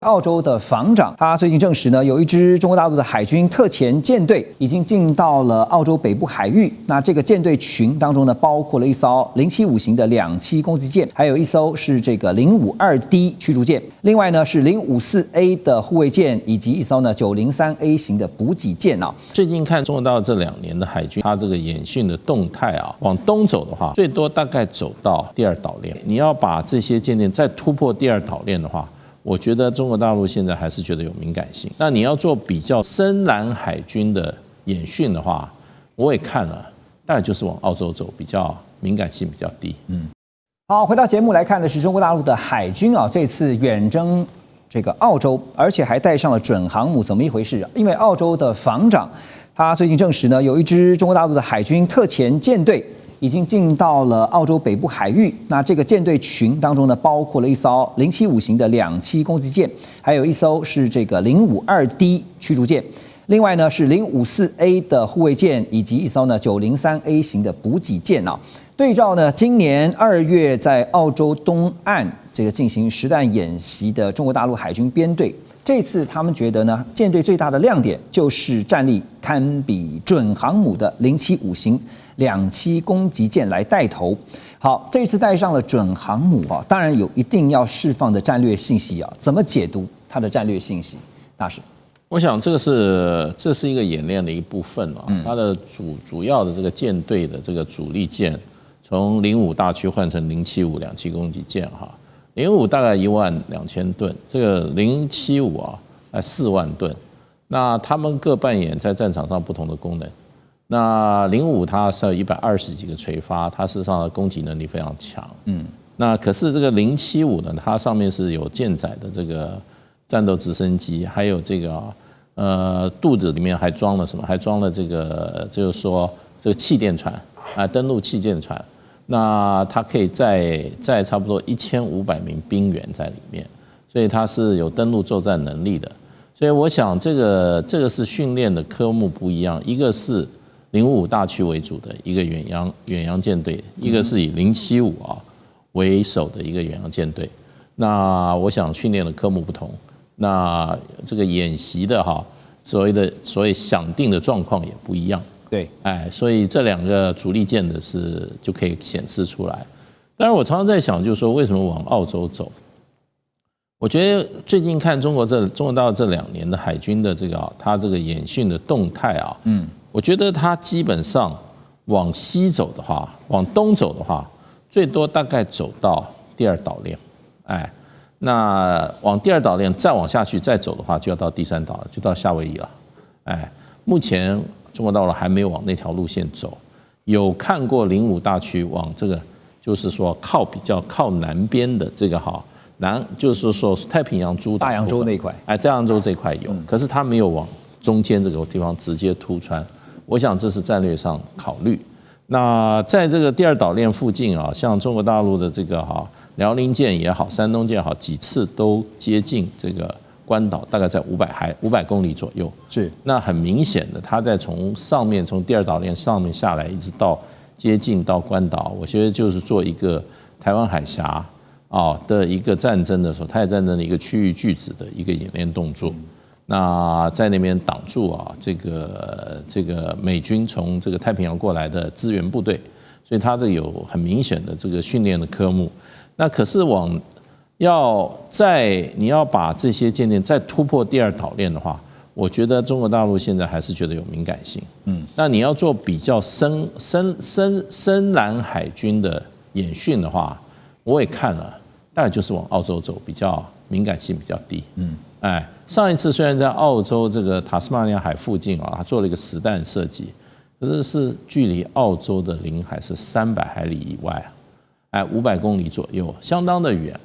澳洲的防长，他最近证实呢，有一支中国大陆的海军特遣舰队已经进到了澳洲北部海域。那这个舰队群当中呢，包括了一艘075型的两栖攻击舰，还有一艘是这个052D 驱逐舰，另外呢是054A 的护卫舰，以及一艘呢903A 型的补给舰啊。最近看中国大陆这2年的海军，它这个演训的动态啊，往东走的话，最多大概走到第2岛链。你要把这些舰艇再突破第2岛链的话，我觉得中国大陆现在还是觉得有敏感性。那你要做比较深蓝海军的演训的话，我也看了，大概就是往澳洲走，比较敏感性比较低。好，回到节目来看的是中国大陆的海军啊，这次远征这个澳洲，而且还带上了准航母，怎么一回事？因为澳洲的防长他最近证实呢，有一支中国大陆的海军特遣舰队已经进到了澳洲北部海域。那这个舰队群当中呢，包括了一艘075型的两栖攻击舰，还有一艘是这个052D 驱逐舰，另外呢是054A 的护卫舰，以及一艘呢903A 型的补给舰啊。对照呢，今年2月在澳洲东岸这个进行实弹演习的中国大陆海军编队，这次他们觉得呢，舰队最大的亮点就是战力堪比准航母的075型两栖攻击舰来带头。好，这次带上了准航母啊，当然有一定要释放的战略信息啊，怎么解读它的战略信息？大使，我想这是一个演练的一部分啊，它的主要的这个舰队的这个主力舰，从05大区换成075两栖攻击舰哈，05大概12000吨，这个075啊，4万吨，那他们各扮演在战场上不同的功能。那05它是有120几个垂发，它事实上的攻击能力非常强。那可是这个075呢，它上面是有舰载的这个战斗直升机，还有这个肚子里面还装了什么？还装了这个就是说这个气垫船啊，登陆气垫船。那它可以载差不多1500名兵员在里面，所以它是有登陆作战能力的。所以我想这个是训练的科目不一样，一个是055大区为主的一个远洋舰队，一个是以075为首的一个远洋舰队。那我想训练的科目不同，那这个演习的所谓想定的状况也不一样。对，所以这2个主力舰的就可以显示出来。当然，我常常在想，就是说为什么往澳洲走？我觉得最近看中国大陆这2年的海军的它这个演训的动态啊，我觉得它基本上往西走的话，往东走的话，最多大概走到第2岛链，那往第2岛链再往下去再走的话，就要到第3岛了，就到夏威夷了，目前中国大陆还没有往那条路线走，有看过05大区往这个，就是说比较靠南边的这个就是说太平洋诸岛、大洋洲那一块，大洋洲这块有，可是它没有往中间这个地方直接突穿，我想这是战略上考虑。那在这个第2岛链附近啊，像中国大陆的这个辽宁舰也好，山东舰也好，几次都接近这个关岛，大概在500公里左右。是，那很明显的，它在从第2岛链上面下来，一直到接近到关岛，我觉得就是做一个台湾海峡的一个战争的时候，台海战争的一个区域拒止的一个演练动作。那在那边挡住这个美军从这个太平洋过来的支援部队，所以它有很明显的这个训练的科目。那可是你要把这些舰艇再突破第2岛链的话，我觉得中国大陆现在还是觉得有敏感性。那你要做比较深蓝海军的演训的话，我也看了，大概就是往澳洲走，比较敏感性比较低。上一次虽然在澳洲这个塔斯马尼亚海附近它做了一个实弹射击，可是距离澳洲的领海是300海里以外，500公里左右，相当的远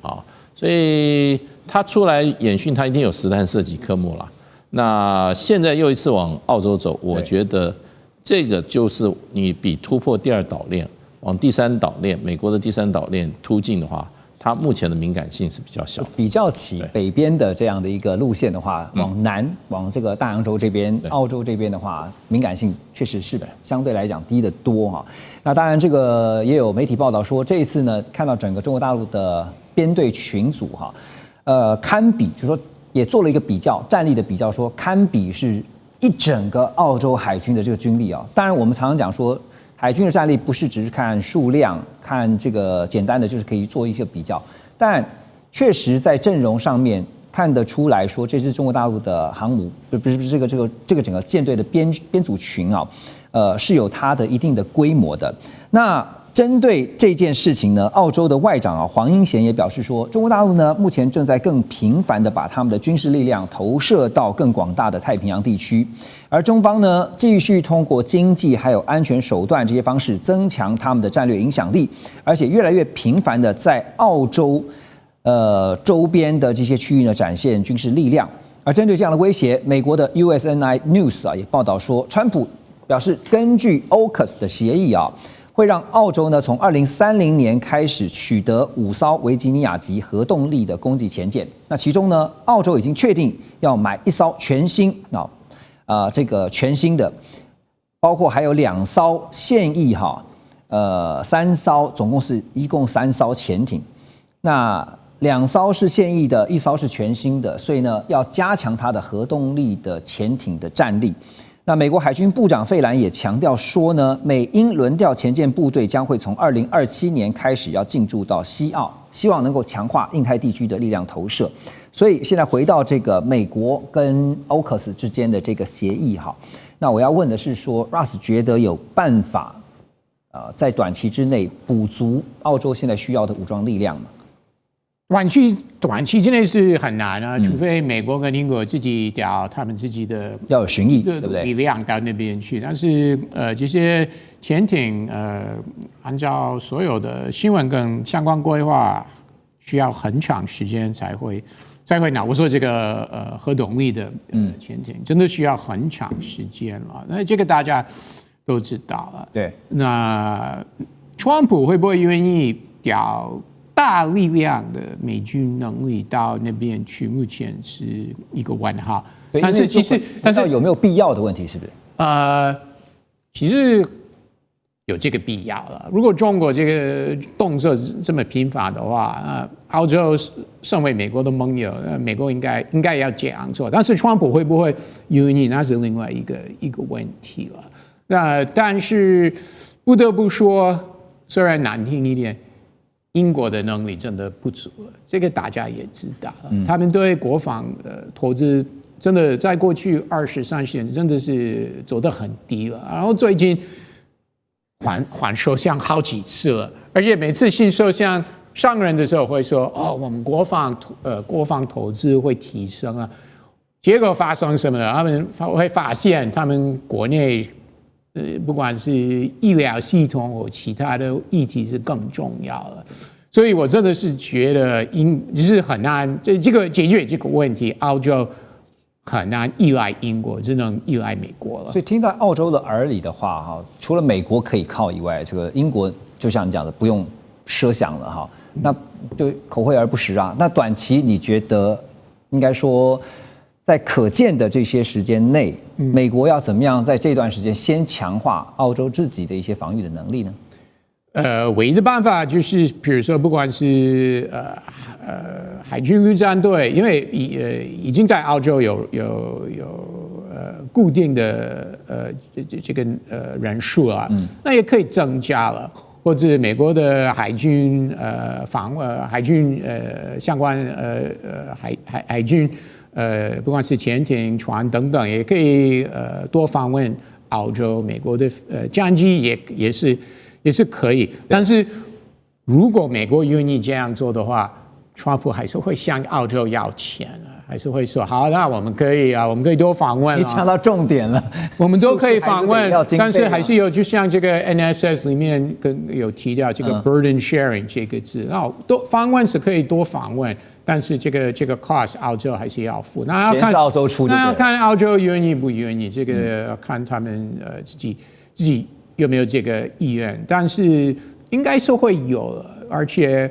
所以他出来演训，他一定有实弹射击科目了。那现在又一次往澳洲走，我觉得这个就是你比突破第2岛链往第3岛链，美国的第3岛链突进的话，它目前的敏感性是比较小。比较起北边的这样的一个路线的话，往南往这个大洋洲这边、澳洲这边的话，敏感性确实是相对来讲低得多那当然，这个也有媒体报道说，这一次呢，看到整个中国大陆的编队群组堪比，就是说也做了一个比较，战力的比较，说堪比是一整个澳洲海军的这个军力啊。当然，我们常常讲说，海军的战力不是只是看数量，看这个简单的，就是可以做一些比较，但确实在阵容上面看得出来说，这支中国大陆的航母，不是这个整个舰队的编组群啊，是有它的一定的规模的。那针对这件事情呢，澳洲的外长啊黄英贤也表示说，中国大陆呢目前正在更频繁地把他们的军事力量投射到更广大的太平洋地区，而中方呢继续通过经济还有安全手段这些方式增强他们的战略影响力，而且越来越频繁地在澳洲周边的这些区域呢展现军事力量。而针对这样的威胁，美国的 USNI News 啊也报道说，川普表示根据 AUKUS 的协议啊，会让澳洲呢从2030年开始取得5艘维吉尼亚级核动力的攻击潜舰。那其中呢，澳洲已经确定要买1艘全新这个全新的，包括还有2艘现役3艘，一共3艘潜艇。那2艘是现役的，1艘是全新的，所以呢要加强它的核动力的潜艇的战力。那美国海军部长费兰也强调说呢，美英轮调前舰部队将会从2027年开始要进驻到西澳，希望能够强化印太地区的力量投射。所以现在回到这个美国跟 AUKUS 之间的这个协议哈，那我要问的是说 ，Russ 觉得有办法在短期之内补足澳洲现在需要的武装力量吗？短期之内是很难啊，除非美国跟英国自己调他们自己的要有巡弋，对不对？力量到那边去。但是这些潜艇按照所有的新闻跟相关规划，需要很长时间才会拿。我说这个核动力的潜艇真的需要很长时间了，那这个大家都知道了。对，那川普会不会愿意调大力量的美军能力到那边去，目前是一个问号。但是有没有必要的问题，是不是？其实有这个必要了。如果中国这个动作这么频繁的话，澳洲身为美国的盟友，美国应该要这样做。但是川普会不会愿意，那是另外一个问题了。但是不得不说，虽然难听一点，英国的能力真的不足了，这个大家也知道了。他们对国防投资真的在过去20-30年真的是走得很低了。然后最近换首相好几次了，而且每次新首相上任的时候会说：“哦，我们国防投资会提升啊。”结果发生什么呢？他们会发现他们国内不管是医疗系统或其他的议题是更重要的，所以我真的是觉得就是很难这个解决这个问题，澳洲很难依赖英国，只能依赖美国了。所以听到澳洲的耳里的话哈，除了美国可以靠以外，这个英国就像你讲的不用奢想了哈，那就口惠而不实啊。那短期你觉得应该说，在可见的这些时间内，美国要怎么样在这段时间先强化澳洲自己的一些防御的能力呢？唯一的办法就是，比如说，不管是海军陆战队，因为已经在澳洲有固定的这个人数啊，那也可以增加了，或者美国的海军海军相关海军。不管是潜艇、船等等，也可以多访问澳洲。美国的战机也是可以。但是如果美国愿意这样做的话，川普还是会向澳洲要钱啊，还是会说好，那我们可以多访问。你讲到重点了，我们都可以访问，但是还是有，就像这个 NSS 里面有提到这个 burden sharing 这个字，然后多访问是可以多访问。但是这个 cost 澳洲还是要付，那要看澳洲出，那要看澳洲愿意不愿意，这个要看他们自己有没有这个意愿，但是应该是会有了，而且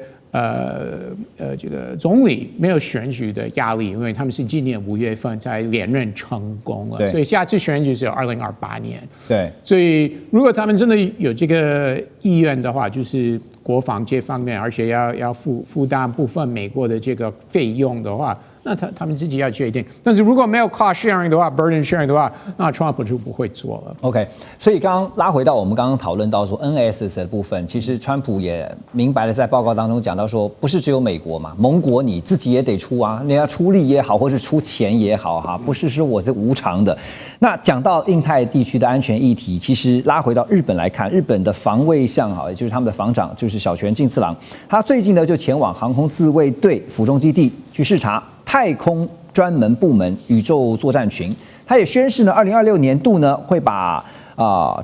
这个总理没有选举的压力，因为他们是今年5月份才连任成功了，所以下次选举是2028年。对，所以如果他们真的有这个意愿的话，就是国防这方面，而且要负担部分美国的这个费用的话，那他们自己要决定。但是如果没有 cost sharing 的话 ，burden sharing 的话，那 Trump 就不会做了。OK， 所以刚刚拉回到我们刚刚讨论到说 NSS 的部分，其实川普也明白的在报告当中讲到说，不是只有美国嘛，盟国你自己也得出啊，你要出力也好，或是出钱也好哈，不是说我是无偿的。那讲到印太地区的安全议题，其实拉回到日本来看，日本的防卫相哈，也就是他们的防长就是小泉进次郎，他最近呢就前往航空自卫队府中基地去视察太空专门部门宇宙作战群。他也宣示呢，2026年度呢会把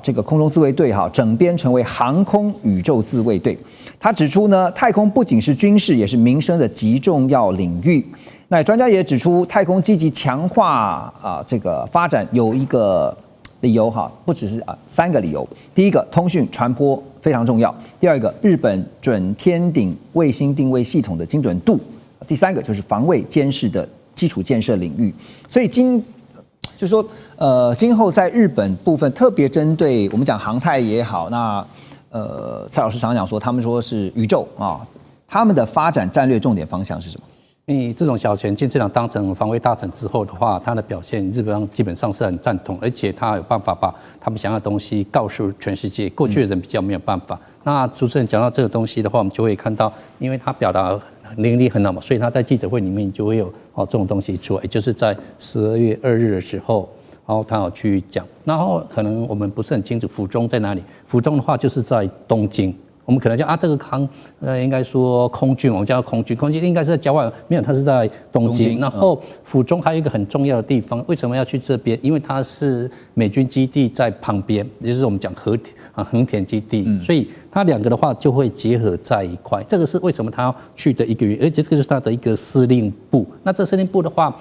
这个空中自卫队整编成为航空宇宙自卫队。他指出呢，太空不仅是军事，也是民生的极重要领域。那专家也指出，太空积极强化这个发展有一个理由不只是3个理由。第一个，通讯传播非常重要；第二个，日本准天顶卫星定位系统的精准度；第三个就是防卫监视的基础建设领域。所以就是说今后在日本部分，特别针对我们讲航太也好，那蔡老师常讲说，他们说是宇宙他们的发展战略重点方向是什么？这种小泉进次郎当成防卫大臣之后的话，他的表现日本基本上是很赞同，而且他有办法把他们想要的东西告诉全世界，过去的人比较没有办法。那主持人讲到这个东西的话，我们就会看到，因为他表达能力很好嘛，所以他在记者会里面就会有这种东西出来，也就是在12月2日的时候，然后他有去讲，然后可能我们不是很清楚府中在哪里，府中的话就是在东京。我们可能叫这个应该说空军，我们叫空军应该是在郊外，没有，它是在东京。然后府中还有一个很重要的地方，为什么要去这边？因为它是美军基地在旁边，也就是我们讲横田基地，所以它两个的话就会结合在一块。这个是为什么他要去的一个原因，而且这个就是他的一个司令部。那这司令部的话，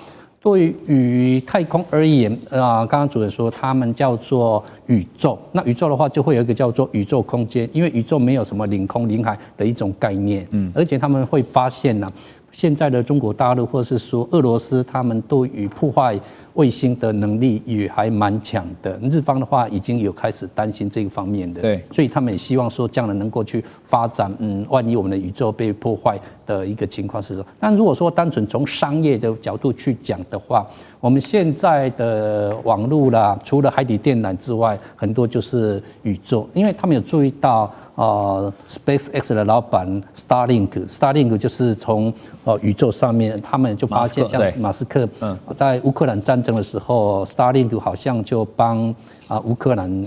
对于太空而言刚刚主任说他们叫做宇宙，那宇宙的话就会有一个叫做宇宙空间，因为宇宙没有什么领空领海的一种概念，而且他们会发现现在的中国大陆或是说俄罗斯，他们对于破坏卫星的能力也还蛮强的。日方的话已经有开始担心这个方面的，对，所以他们也希望说这样的能够去发展。万一我们的宇宙被破坏的一个情况是什么？但如果说单纯从商业的角度去讲的话，我们现在的网络啦，除了海底电缆之外，很多就是宇宙，因为他们有注意到。SpaceX 的老板 Starlink 就是从宇宙上面，他们就发现像马斯克在乌克兰战争的时候，Starlink 好像就帮乌克兰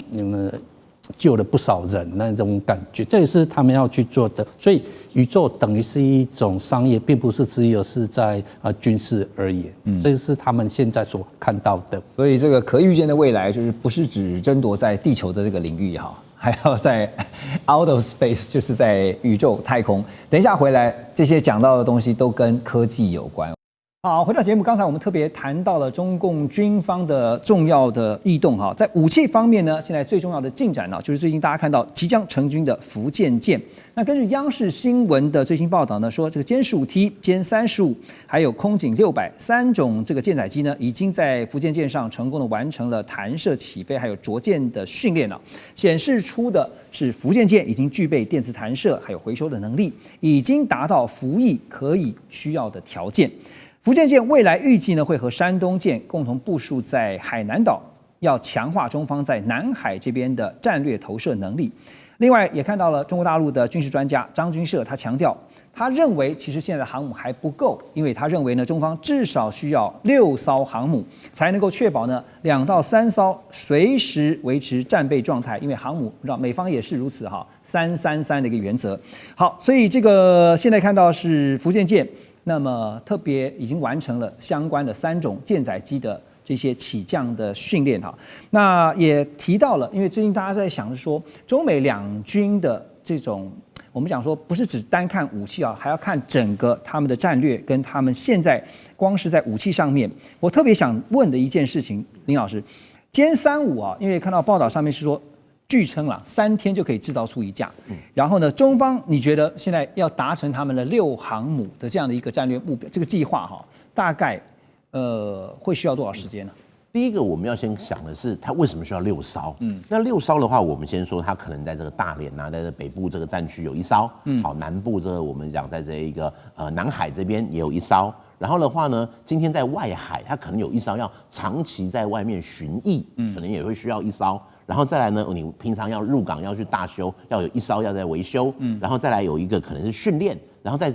救了不少人那种感觉，这也是他们要去做的。所以宇宙等于是一种商业，并不是只有是在军事而言，这是他们现在所看到的。所以这个可预见的未来，就是不是只争夺在地球的这个领域还要在 out of space， 就是在宇宙太空。等一下回来，这些讲到的东西都跟科技有关。好，回到节目，刚才我们特别谈到了中共军方的重要的异动在武器方面呢，现在最重要的进展就是最近大家看到即将成军的福建舰。那根据央视新闻的最新报道呢，说这个歼15T、歼35还有空警600 3种这个舰载机呢，已经在福建舰上成功的完成了弹射起飞还有着舰的训练显示出的是福建舰已经具备电磁弹射还有回收的能力，已经达到服役可以需要的条件。福建舰未来预计呢会和山东舰共同部署在海南岛，要强化中方在南海这边的战略投射能力。另外也看到了中国大陆的军事专家张军社，他强调，他认为其实现在的航母还不够，因为他认为呢中方至少需要6艘航母才能够确保呢2到3艘随时维持战备状态，因为航母让美方也是如此333的一个原则。好，所以这个现在看到是福建舰。那么特别已经完成了相关的3种舰载机的这些起降的训练那也提到了，因为最近大家在想着说，中美两军的这种，我们讲说不是只单看武器还要看整个他们的战略跟他们现在光是在武器上面。我特别想问的一件事情，林老师，歼35因为看到报道上面是说。据称3天就可以制造出一架，然后呢，中方你觉得现在要达成他们的6航母的这样的一个战略目标，这个计划大概会需要多少时间呢？第一个我们要先想的是，它为什么需要6艘？那6艘的话，我们先说它可能在这个大连在这北部这个战区有1艘，好，南部这个我们讲在这一个南海这边也有1艘，然后的话呢，今天在外海，它可能有一艘要长期在外面巡弋，可能也会需要一艘。然后再来呢，你平常要入港要去大修，要有一艘要在维修，然后再来有一个可能是训练，然后再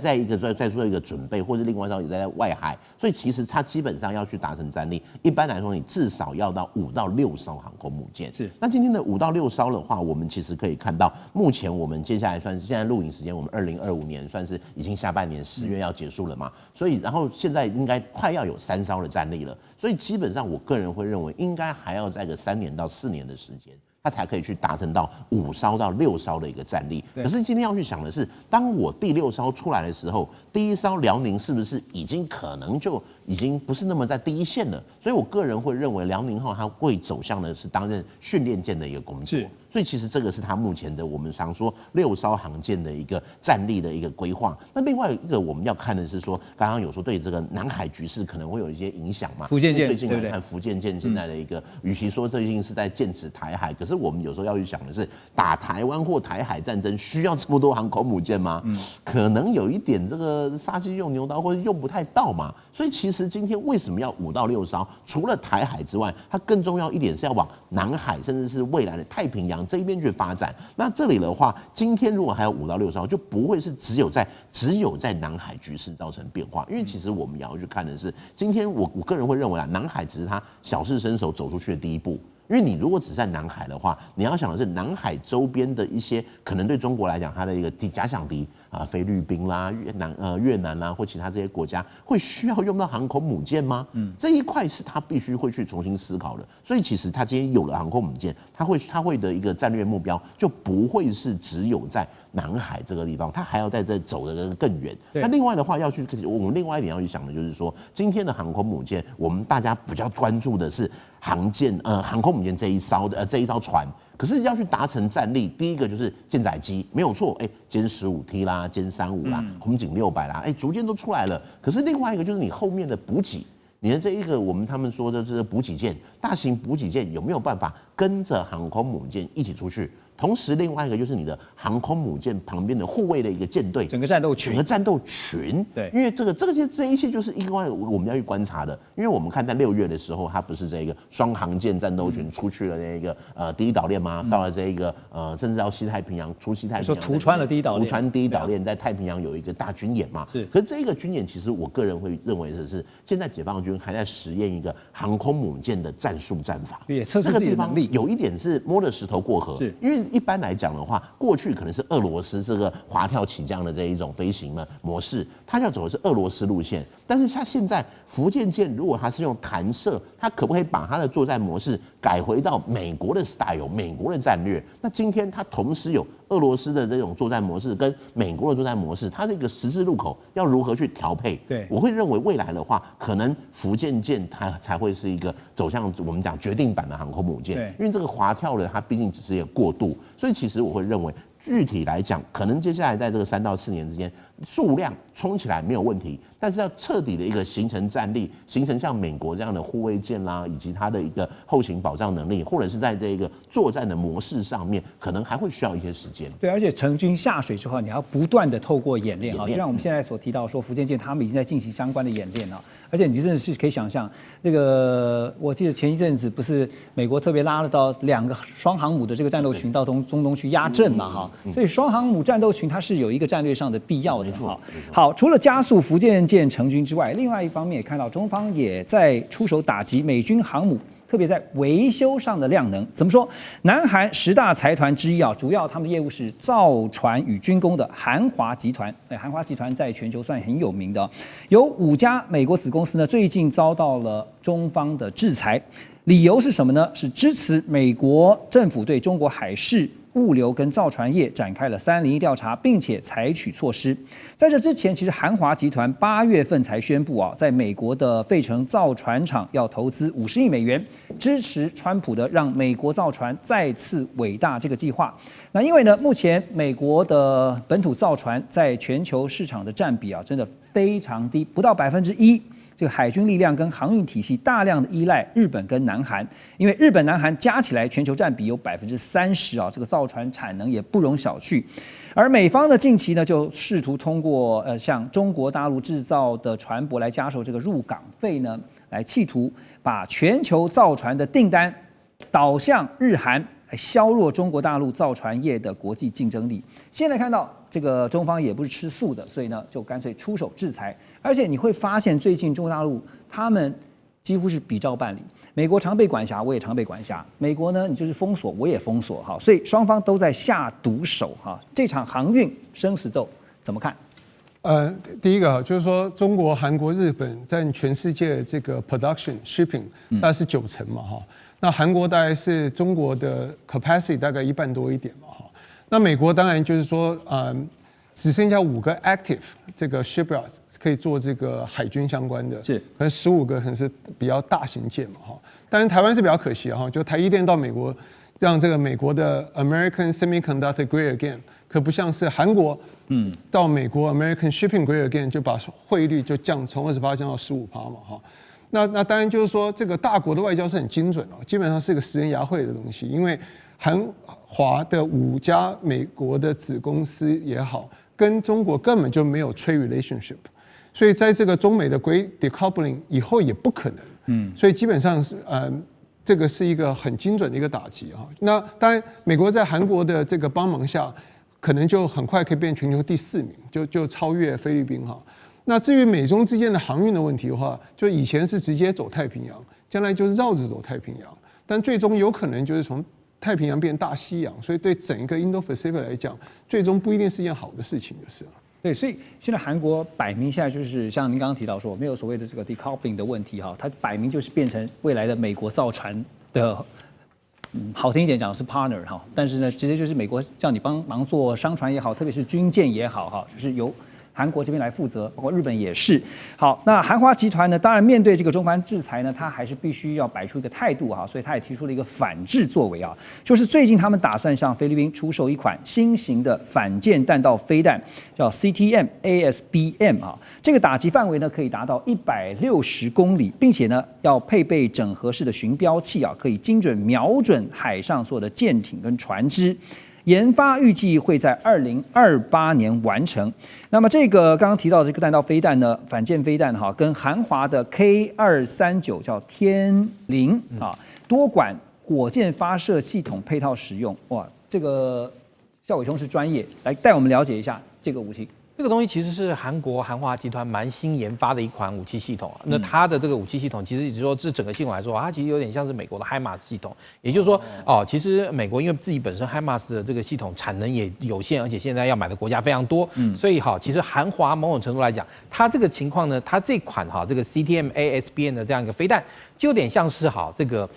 做一个准备，或者另外一艘也在外海，所以其实它基本上要去达成战力，一般来说你至少要到5到6艘航空母舰。是，那今天的5到6艘的话，我们其实可以看到，目前我们接下来算是现在录影时间，我们2025年算是已经下半年10月要结束了嘛，所以然后现在应该快要有3艘的战力了，所以基本上我个人会认为，应该还要在个3年到4年的时间。它才可以去达成到5艘到6艘的一个战力。可是今天要去想的是，当我第6艘出来的时候，第1艘辽宁是不是已经可能就已经不是那么在第一线了？所以我个人会认为辽宁号它会走向的是担任训练舰的一个工作。所以其实这个是它目前的我们常说6艘航舰的一个战力的一个规划。那另外一个我们要看的是说，刚刚有说对这个南海局势可能会有一些影响嘛？福建舰最近来看福建舰现在的一个，与其说最近是在剑指台海，可是我们有时候要去想的是，打台湾或台海战争需要这么多航空母舰吗？可能有一点这个杀鸡用牛刀，或者用不太到嘛。所以其实今天为什么要5到6艘？除了台海之外，它更重要一点是要往南海，甚至是未来的太平洋这一边去发展。那这里的话，今天如果还有5到6艘，就不会是只有在南海局势造成变化。因为其实我们也要去看的是，今天我个人会认为南海只是它小试身手走出去的第一步。因为你如果只在南海的话，你要想的是南海周边的一些可能对中国来讲，它的一个假想敌啊，菲律宾啦、越南啦或其他这些国家，会需要用到航空母舰吗？这一块是他必须会去重新思考的。所以其实他今天有了航空母舰，他会的一个战略目标就不会是只有在南海这个地方，他还要在这走的更远。那另外的话我们另外一点要去想的就是说，今天的航空母舰，我们大家比较关注的是航空母舰这一艘船。可是要去达成战力，第一个就是舰载机，没有错，歼15T 啦，歼35啦，红警600啦，逐渐都出来了。可是另外一个就是你后面的补给，你的这一个他们说的是补给舰，大型补给舰有没有办法跟着航空母舰一起出去？同时，另外一个就是你的航空母舰旁边的护卫的一个舰队，整个战斗群，对，因为这一切就是因为我们要去观察的，因为我们看在6月的时候，它不是这个双航舰战斗群出去了那个第一岛链吗？到了这个甚至到西太平洋，出西太平洋，说图穿了第一岛链，图穿第一岛链在太平洋有一个大军演嘛。是，可是这个军演其实我个人会认为是现在解放军还在实验一个航空母舰的战术战法，也测试自己的能力。有一点是摸着石头过河，是因为一般来讲的话，过去可能是俄罗斯这个滑跳起降的这一种飞行的模式，它要走的是俄罗斯路线。但是它现在福建舰如果它是用弹射，它可不可以把它的作战模式改回到美国的 style、美国的战略？那今天它同时有俄罗斯的这种作战模式跟美国的作战模式，它这个十字路口要如何去调配？对，我会认为未来的话，可能福建舰它才会是一个走向我们讲决定版的航空母舰。对，因为这个滑跳的它毕竟只是一个过渡，所以其实我会认为，具体来讲，可能接下来在这个3到4年之间，数量冲起来没有问题，但是要彻底的一个形成战力，形成像美国这样的护卫舰啦，以及它的一个后勤保障能力，或者是在这个作战的模式上面，可能还会需要一些时间。对，而且成军下水之后，你要不断的透过演练啊，就像我们现在所提到说，福建舰他们已经在进行相关的演练了。而且你真的是可以想象，那个我记得前一阵子不是美国特别拉了到2个双航母的这个战斗群到中东去压阵嘛哈，所以双航母战斗群它是有一个战略上的必要的哈。好，除了加速福建舰成军之外，另外一方面也看到中方也在出手打击美军航母。特别在维修上的量能，怎么说？南韩10大财团之一啊，主要他们的业务是造船与军工的韩华集团。韩华集团在全球算很有名的，有5家美国子公司呢，最近遭到了中方的制裁，理由是什么呢？是支持美国政府对中国海事物流跟造船业展开了301调查，并且采取措施。在这之前，其实韩华集团8月份才宣布啊，在美国的费城造船厂要投资50亿美元，支持川普的让美国造船再次伟大这个计划。那因为呢，目前美国的本土造船在全球市场的占比啊，真的非常低，不到1%。这个海军力量跟航运体系大量的依赖日本跟南韩，因为日本、南韩加起来全球占比有30%啊，这个造船产能也不容小觑。而美方呢，近期呢就试图通过向中国大陆制造的船舶来加收这个入港费呢，来企图把全球造船的订单导向日韩，来削弱中国大陆造船业的国际竞争力。现在看到这个中方也不是吃素的，所以呢就干脆出手制裁。而且你会发现，最近中国大陆他们几乎是比照办理。美国常被管辖，我也常被管辖。美国呢，你就是封锁，我也封锁，哈，所以双方都在下毒手，哈。这场航运生死斗怎么看？第一个就是说，中国、韩国、日本占全世界这个 production shipping 大概是90%嘛，哈。那韩国大概是中国的 capacity 大概1半多一点嘛，哈。那美国当然就是说，只剩下5个 active 这个 shipyards 可以做这个海军相关的，是，可能15个可能是比较大型舰嘛，哈。当然台湾是比较可惜哈，就台积电到美国，让这个美国的 American Semiconductor Great Again， 可不像是韩国，到美国 American Shipping Great Again 就把汇率就从28降到15%嘛，哈。那当然就是说，这个大国的外交是很精准哦，基本上是个食人牙慧的东西，因为韩华的5家美国的子公司也好，跟中国根本就没有 trade relationship， 所以在这个中美的 Great Decoupling 以后也不可能，所以基本上是这个是一个很精准的一个打击啊。那当然，美国在韩国的这个帮忙下，可能就很快可以变全球第4名，就超越菲律宾哈。那至于美中之间的航运的问题的话，就以前是直接走太平洋，将来就是绕着走太平洋，但最终有可能就是从太平洋变大西洋，所以对整个 Indo-Pacific 来讲，最终不一定是一件好的事情，就是了。对，所以现在韩国摆明现在就是像您刚刚提到说，没有所谓的这个 decoupling 的问题哈，它摆明就是变成未来的美国造船的，好听一点讲是 partner 哈，但是呢，直接就是美国叫你帮忙做商船也好，特别是军舰也好哈，就是由韩国这边来负责，包括日本也是。好，那韩华集团呢，当然面对这个中方制裁呢，它还是必须要摆出一个态度哈，所以他也提出了一个反制作为啊，就是最近他们打算向菲律宾出售一款新型的反舰弹道飞弹，叫 CTM-ASBM 啊，这个打击范围呢可以达到160公里，并且呢要配备整合式的巡标器啊，可以精准瞄准海上所有的舰艇跟船只。研发预计会在2028年完成。那么这个刚刚提到这个弹道飞弹呢，反舰飞弹哈，跟韩华的 K239叫天凌啊多管火箭发射系统配套使用。哇，这个孝伟兄是专业，来带我们了解一下这个武器。这个东西其实是韩华集团蛮新研发的一款武器系统啊。那它的这个武器系统，其实也就是说，这整个系统来说，它其实有点像是美国的 HIMARS 系统。也就是说，其实美国因为自己本身 HIMARS 的这个系统产能也有限，而且现在要买的国家非常多，所以其实韩华某种程度来讲，它这个情况呢，它这款这个 CTM-ASBM 的这样一个飞弹，就有点像是这个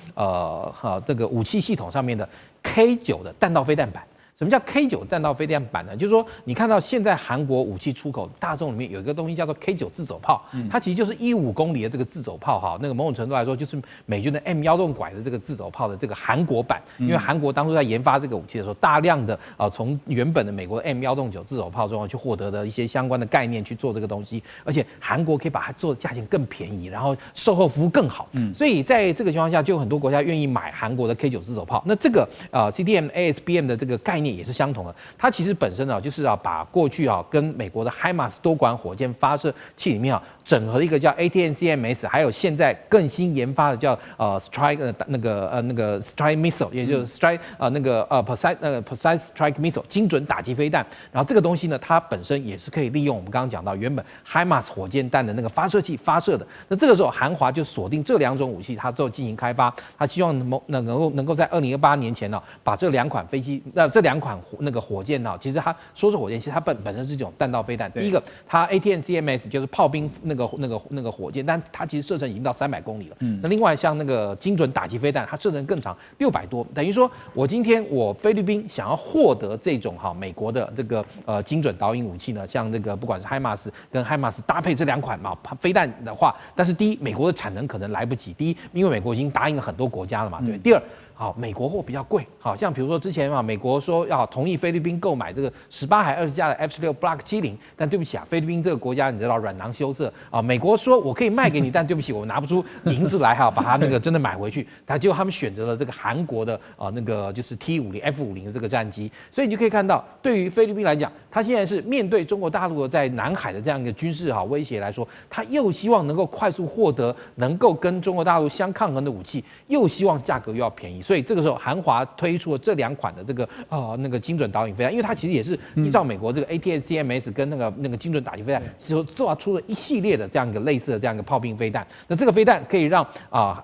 这个武器系统上面的 K9的弹道飞弹版。什么叫 K9 弹道飞弹版呢？就是说，你看到现在韩国武器出口大众里面有一个东西叫做 K9 自走炮，它其实就是15公里的这个自走炮哈。那个某种程度来说，就是美军的 M16拐的这个自走炮的这个韩国版。因为韩国当初在研发这个武器的时候，大量的从原本的美国的 M109自走炮中去获得的一些相关的概念去做这个东西，而且韩国可以把它做的价钱更便宜，然后售后服务更好。所以在这个情况下，就有很多国家愿意买韩国的 K9 自走炮。那这个CTM-ASBM 的这个概念也是相同的，它其实本身就是把过去跟美国的 HIMARS 多管火箭发射器里面整合一个叫 ATACMS， 还有现在更新研发的叫Strike 那个 Strike Missile， 也就是 Strike Precise Strike Missile 精准打击飞弹。然后这个东西呢，它本身也是可以利用我们刚刚讲到原本 HIMARS 火箭弹的那个发射器发射的。那这个时候韩华就锁定这2种武器，它都进行开发，它希望能够在2028年前把这2款飞机这2款那个火箭其实它说是火箭，其实它本身是这种弹道飞弹。第一个，它 ATACMS 就是炮兵那个火箭，但它其实射程已经到300公里了。那另外像那个精准打击飞弹，它射程更长，600多，等于说我今天菲律宾想要获得这种美国的这个精准导引武器呢，像这个不管是 HIMARS 跟 HIMARS 搭配这2款飞弹的话，但是第一，美国的产能可能来不及；第一，因为美国已经答应了很多国家了嘛，对。第二，好，美国货比较贵，好像比如说之前美国说要同意菲律宾购买这个18还20架的 F-16 Block 70，但对不起啊，菲律宾这个国家你知道软囊羞涩啊，美国说我可以卖给你，但对不起，我拿不出银子来把它那个真的买回去，结果他们选择了这个韩国的那个就是 T50 F50的这个战机，所以你就可以看到，对于菲律宾来讲，他现在是面对中国大陆在南海的这样一个军事威胁来说，他又希望能够快速获得能够跟中国大陆相抗衡的武器，又希望价格又要便宜。所以这个时候，韩华推出了这2款的这个那个精准导引飞弹，因为它其实也是依照美国这个 ATACMS 跟那个精准打击飞弹，做出了一系列的这样一个类似的这样一个炮兵飞弹。那这个飞弹可以让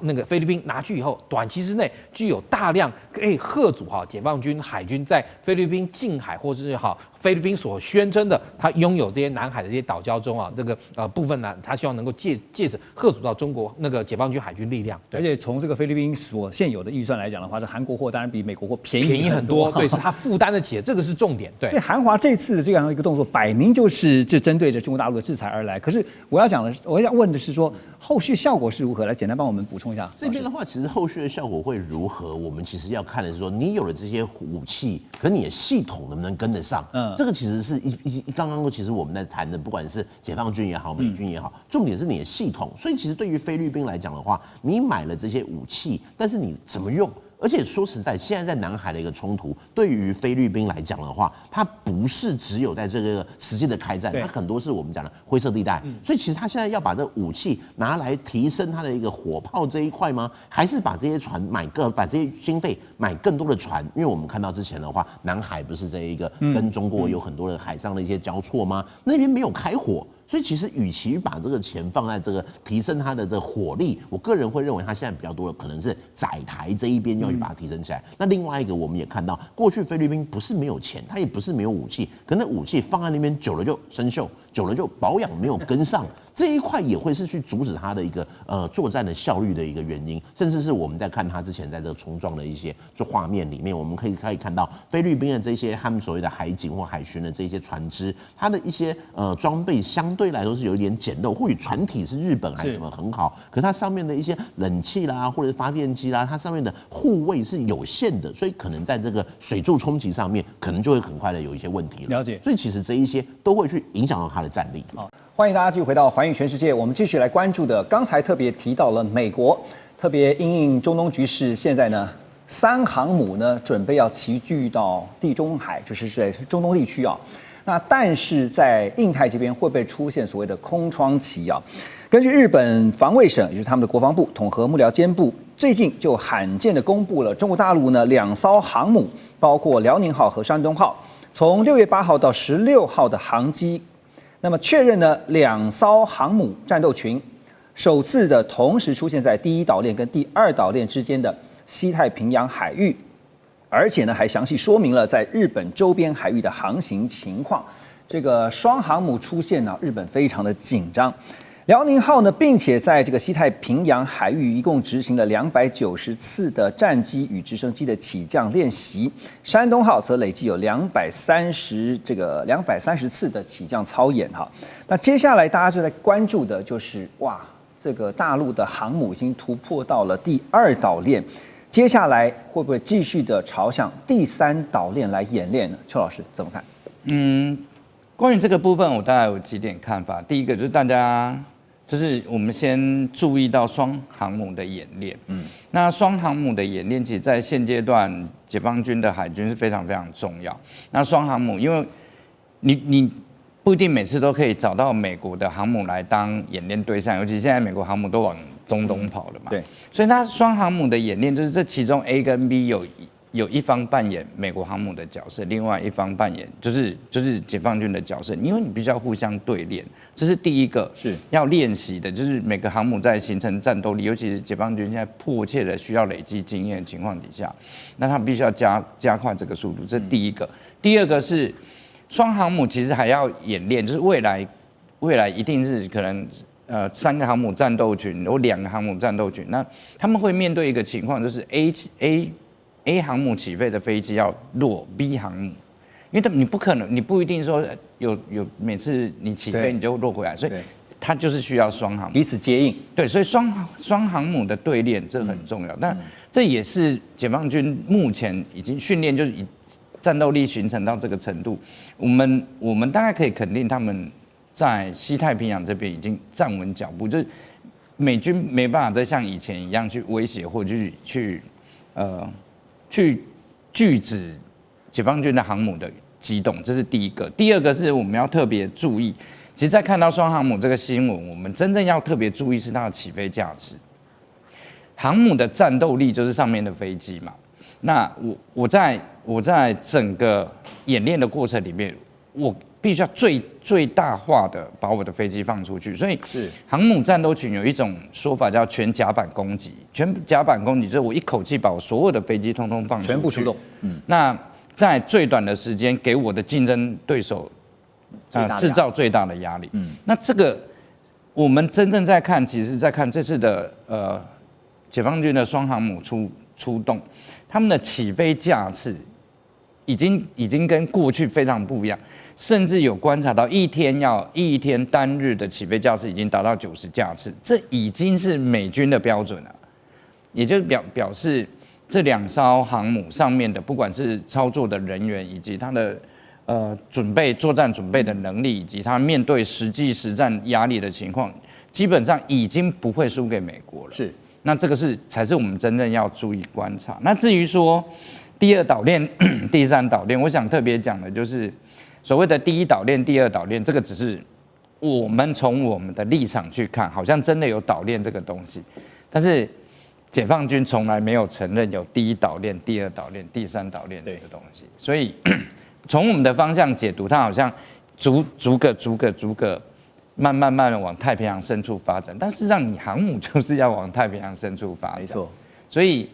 那个菲律宾拿去以后，短期之内具有大量可以吓阻解放军海军在菲律宾近海或者是菲律宾所宣称的他拥有这些南海的这些岛礁中这个部分呢，他希望能够借此吓阻到中国那个解放军海军力量。而且从这个菲律宾所现有的预算来讲的话，这韩国货当然比美国货便宜很多，对，是他负担得起的，这个是重点。对，所以韩华这次的这样一个动作，摆明就是针对着中国大陆的制裁而来。可是我要问的是说，后续效果是如何？来简单帮我们补充一下。这边的话，其实后续的效果会如何？我们其实要看的是说，你有了这些武器，可你的系统能不能跟得上？这个其实是刚刚其实我们在谈的，不管是解放军也好，美军也好，重点是你的系统。所以其实对于菲律宾来讲的话，你买了这些武器，但是你怎么用？而且说实在，现在在南海的一个冲突，对于菲律宾来讲的话，它不是只有在这个实际的开战，它很多是我们讲的灰色地带。所以其实它现在要把这武器拿来提升它的一个火炮这一块吗？还是把这些船把这些经费买更多的船？因为我们看到之前的话，南海不是这一个跟中国有很多的海上的一些交错吗？那边没有开火。所以其实，与其把这个钱放在这个提升它的这个火力，我个人会认为它现在比较多的可能是载台这一边要去把它提升起来。那另外一个，我们也看到，过去菲律宾不是没有钱，它也不是没有武器，可那武器放在那边久了就生锈，久了就保养没有跟上。这一块也会是去阻止它的一个作战的效率的一个原因，甚至是我们在看它之前在这个冲撞的一些画面里面，我们可以看到菲律宾的这些他们所谓的海警或海巡的这些船只，它的一些装备相对来说是有一点简陋，或许船体是日本还是什么很好，可它上面的一些冷气啦或者发电机啦，它上面的护卫是有限的，所以可能在这个水柱冲击上面，可能就会很快的有一些问题了。了解，所以其实这一些都会去影响到它的战力。欢迎大家继续回到《环宇全世界》，我们继续来关注的，刚才特别提到了美国，特别因应中东局势，现在呢，3航母呢准备要齐聚到地中海，就是在中东地区啊。那但是在印太这边会不会出现所谓的空窗期啊？根据日本防卫省，也就是他们的国防部统合幕僚监部，最近就罕见的公布了中国大陆呢2艘航母，包括辽宁号和山东号，从6月8号到16号的航机。那么确认呢，2艘航母战斗群首次的同时出现在第1岛链跟第2岛链之间的西太平洋海域，而且呢还详细说明了在日本周边海域的航行情况。这个双航母出现呢，日本非常的紧张。辽宁号呢，并且在这个西太平洋海域一共执行了290次的战机与直升机的起降练习，山东号则累计有230次的起降操演哈。那接下来大家就在关注的就是哇，这个大陆的航母已经突破到了第2岛链，接下来会不会继续的朝向第3岛链来演练呢？邱老师怎么看？关于这个部分，我大概有几点看法。第一个就是大家。就是我们先注意到双航母的演练，那双航母的演练，其实在现阶段解放军的海军是非常非常重要。那双航母，因为你不一定每次都可以找到美国的航母来当演练对象，尤其现在美国航母都往中东跑了嘛，对，所以它双航母的演练，就是这其中 A 跟 B 有一方扮演美国航母的角色，另外一方扮演就是解放军的角色，因为你必须要互相对练，这是第一个是要练习的，就是每个航母在形成战斗力，尤其是解放军现在迫切的需要累积经验的情况底下，那他必须要加快这个速度，这是第一个。第二个是双航母其实还要演练，就是未来一定是可能3个航母战斗群有2个航母战斗群，那他们会面对一个情况，就是 A 航母起飞的飞机要落 B 航母，因为你不可能，你不一定说有每次你起飞你就落回来，所以它就是需要双航母彼此接应。对，所以双航母的对练这很重要，但这也是解放军目前已经训练，就是战斗力形成到这个程度，我们大概可以肯定他们在西太平洋这边已经站稳脚步，就是美军没办法再像以前一样去威胁或去拒止解放军的航母的机动，这是第一个。第二个是我们要特别注意，其实，在看到双航母这个新闻，我们真正要特别注意是它的起飞价值。航母的战斗力就是上面的飞机嘛。那我在整个演练的过程里面，我必须要最大化的把我的飞机放出去。所以，航母战斗群有一种说法叫全甲板攻击。全甲板攻击就是我一口气把我所有的飞机通通放出去，全部出动。那在最短的时间给我的竞争对手制造最大的压力。那这个我们真正在看，其实在看这次的解放军的双航母出动，他们的起飞架次已经跟过去非常不一样，甚至有观察到一天单日的起飞架次已经达到90架次，这已经是美军的标准了，也就是表示这2艘航母上面的不管是操作的人员以及他的作战准备的能力，以及他面对实战压力的情况，基本上已经不会输给美国了。是。那这个才是我们真正要注意观察。那至于说第2岛链、第3岛链，我想特别讲的就是所谓的第1岛链、第2岛链，这个只是我们从我们的立场去看，好像真的有岛链这个东西，但是解放军从来没有承认有第1岛链、第2岛链、第3岛链这个东西，所以从我们的方向解读，它好像逐个。慢慢的往太平洋深处发展，但事实上，你航母就是要往太平洋深处发展。没错。所以，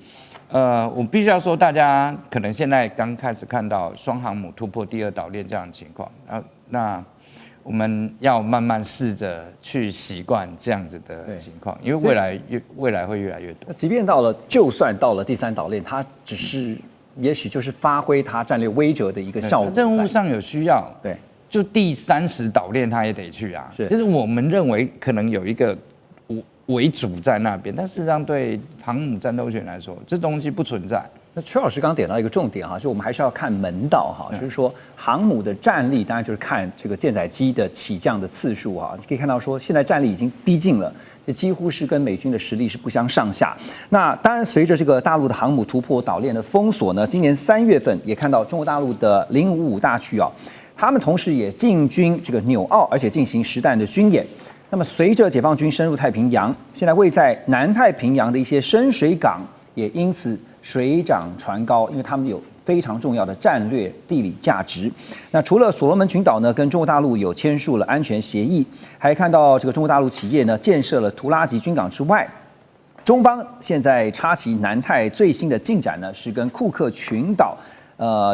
我必须要说，大家可能现在刚开始看到双航母突破第2岛链这样的情况，那我们要慢慢试着去习惯这样子的情况，因为未来会越来越多。那即便就算到了第3岛链，它只是也许就是发挥它战略威慑的一个效果。任务上有需要。对。就第30岛链他也得去啊，就是我们认为可能有一个为主在那边，但事实上对航母战斗群来说，这东西不存在。那邱老师刚点到一个重点哈，就是我们还是要看门道哈，就是说航母的战力，当然就是看这个舰载机的起降的次数哈。你可以看到说，现在战力已经逼近了，这几乎是跟美军的实力是不相上下。那当然，随着这个大陆的航母突破岛链的封锁呢，今年3月份也看到中国大陆的055大区啊。他们同时也进军这个纽澳，而且进行实弹的军演。那么，随着解放军深入太平洋，现在位在南太平洋的一些深水港也因此水涨船高，因为他们有非常重要的战略地理价值。那除了所罗门群岛呢，跟中国大陆有签署了安全协议，还看到这个中国大陆企业呢建设了图拉吉军港之外，中方现在插旗南太最新的进展呢，是跟库克群岛。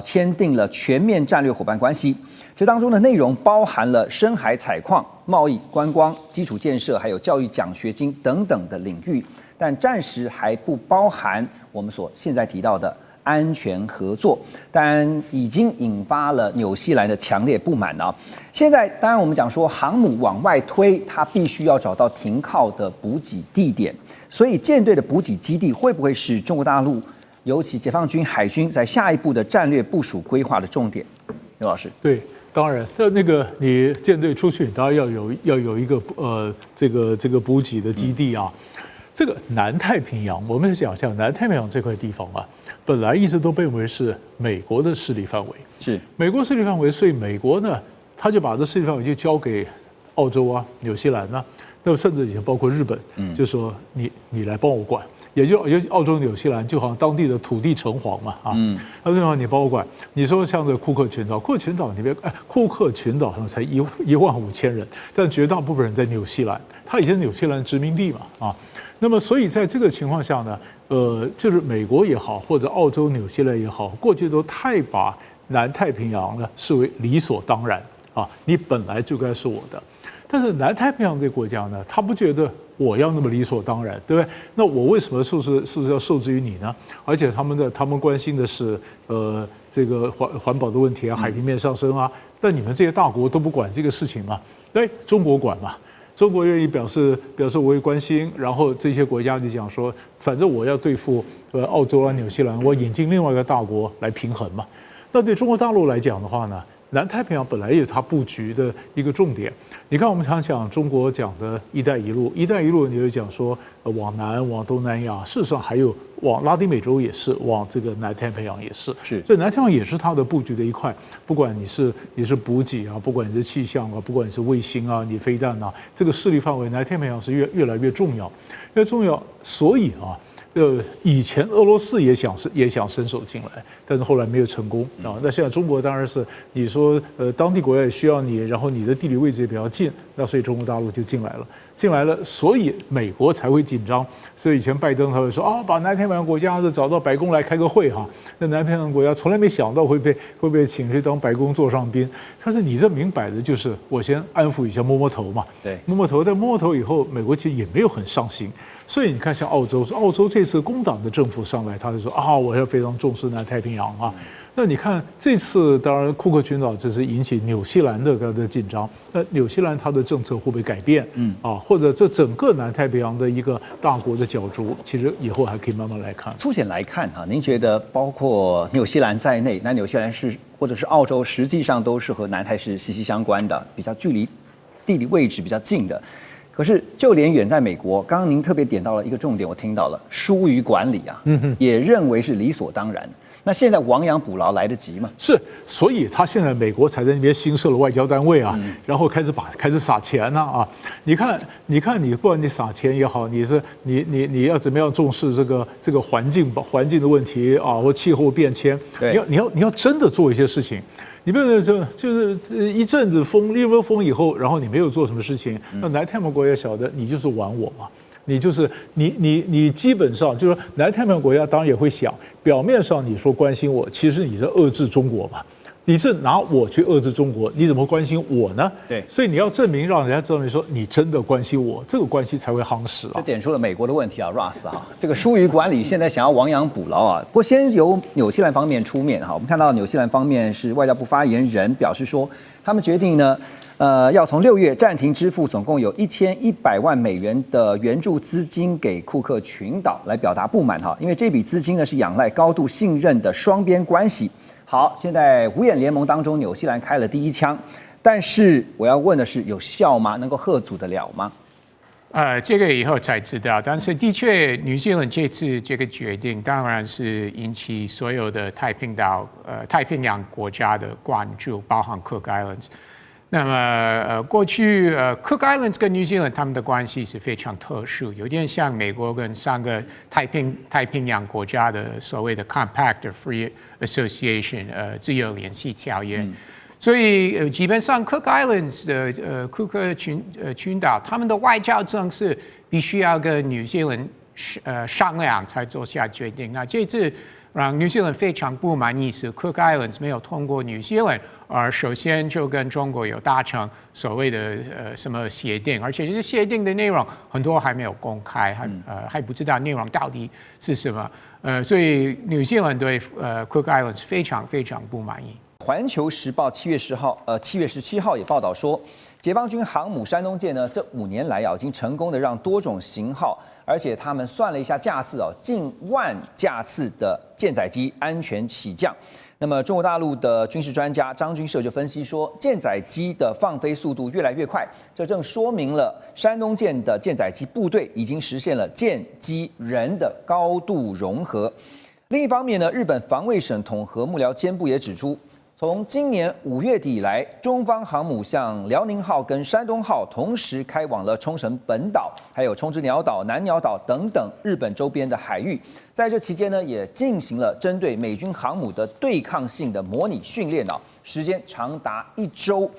签订了全面战略伙伴关系，这当中的内容包含了深海采矿、贸易、观光、基础建设，还有教育奖学金等等的领域，但暂时还不包含我们所现在提到的安全合作，但已经引发了纽西兰的强烈不满啊。现在当然我们讲说航母往外推，它必须要找到停靠的补给地点，所以舰队的补给基地会不会是中国大陆？尤其解放军海军在下一步的战略部署规划的重点，刘老师。对，当然，那个你舰队出去，当然要有一个这个补给的基地啊。这个南太平洋，我们讲像南太平洋这块地方啊，本来一直都被认为是美国的势力范围，是美国势力范围，所以美国呢，他就把这势力范围就交给澳洲啊、纽西兰啊，那么甚至已经包括日本，就说你来帮我管。也就澳洲、纽西兰，就好像当地的土地城隍嘛啊，他说你帮我管。你说像这库克群岛，库克群岛上才15000人，但绝大部分人在纽西兰，它以前是纽西兰殖民地嘛啊。那么所以在这个情况下呢，就是美国也好，或者澳洲、纽西兰也好，过去都太把南太平洋呢视为理所当然啊，你本来就该是我的。但是南太平洋这个国家呢，他不觉得我要那么理所当然，对不对？那我为什么是不是要受制于你呢？而且他们关心的是这个环保的问题啊，海平面上升啊，但你们这些大国都不管这个事情嘛？中国管嘛。中国愿意表示我会关心，然后这些国家就讲说，反正我要对付澳洲啊、纽西兰，我引进另外一个大国来平衡嘛。那对中国大陆来讲的话呢，南太平洋本来也是它布局的一个重点。你看，我们常讲中国讲的“一带一路”，“一带一路”你就讲说往南、往东南亚，事实上还有往拉丁美洲也是，往这个南太平洋也是。是，所以南太平洋也是它的布局的一块。不管你是补给啊，不管你是气象啊，不管你是卫星啊，你飞弹啊，这个势力范围，南太平洋是越来越重要，越重要。所以啊。以前俄罗斯也想伸手进来，但是后来没有成功啊。那现在中国当然是你说当地国家也需要你，然后你的地理位置也比较近，那所以中国大陆就进来了，所以美国才会紧张。所以以前拜登他会说啊，把南太平洋国家找到白宫来开个会哈。那南太平洋国家从来没想到会被请去当白宫座上宾，但是你这明摆的就是我先安抚一下，摸摸头嘛。对，摸摸头，但摸摸头以后，美国其实也没有很上心。所以你看，像澳洲这次工党的政府上来，他就说啊，我要非常重视南太平洋啊。那你看这次，当然库克群岛这是引起纽西兰的紧张。那纽西兰它的政策会不会改变？或者这整个南太平洋的一个大国的角逐，其实以后还可以慢慢来看。粗浅来看哈，您觉得包括纽西兰在内，那纽西兰或者是澳洲，实际上都是和南太是息息相关的，比较距离地理位置比较近的。可是，就连远在美国，刚刚您特别点到了一个重点，我听到了疏于管理啊，也认为是理所当然。那现在亡羊补牢来得及吗？是，所以他现在美国才在那边新设了外交单位啊，然后开始撒钱呢啊。你看，你不管你撒钱也好，你要怎么样重视这个环境的问题啊，或气候变迁，你要真的做一些事情。你不能就是一阵子一窝风以后，然后你没有做什么事情，那南太平洋国家晓得你就是玩我嘛，你就是你基本上就是说南太平洋国家当然也会想，表面上你说关心我，其实你在遏制中国嘛。你是拿我去遏制中国，你怎么关心我呢？对，所以你要证明，让人家证明说你真的关心我，这个关系才会夯实啊。这点出了美国的问题啊 ，Ross 啊，这个疏于管理，现在想要亡羊补牢啊。不过先由纽西兰方面出面哈，我们看到纽西兰方面是外交部发言人表示说，他们决定呢，要从6月暂停支付总共有1100万美元的援助资金给库克群岛，来表达不满哈，因为这笔资金呢是仰赖高度信任的双边关系。好，现在五眼联盟当中，纽西兰开了第一枪，但是我要问的是，有效吗？能够吓阻得了吗？这个以后才知道。但是的确，纽西兰这次这个决定，当然是引起所有的太平洋国家的关注，包含 Cook Islands。那么过去Cook Islands 跟纽西兰他们的关系是非常特殊，有点像美国跟3个太平洋国家的所谓的 Compact Free Association 自由联系条约。所以基本上 Cook Islands 的库克群岛，他们的外交政策必须要跟纽西兰商量才做下决定。那这次让纽西兰非常不满意是 Cook Islands 没有通过纽西兰，而首先就跟中国有达成所谓的什么协定，而且这些协定的内容很多还没有公开，还不知道内容到底是什么。所以纽西兰对Cook Islands 非常非常不满意。环球时报7月17号也报道说，解放军航母山东舰呢，这5年来已经成功的让多种型号，而且他们算了一下架次近万架次的舰载机安全起降。那么中国大陆的军事专家张军社就分析说，舰载机的放飞速度越来越快，这正说明了山东舰的舰载机部队已经实现了舰机人的高度融合。另一方面呢，日本防卫省统合幕僚监部也指出，从今年5月底以来，中方航母向辽宁号跟山东号同时开往了冲绳本岛，还有冲之鸟岛、南鸟岛等等日本周边的海域。在这期间呢，也进行了针对美军航母的对抗性的模拟训练时间长达1周。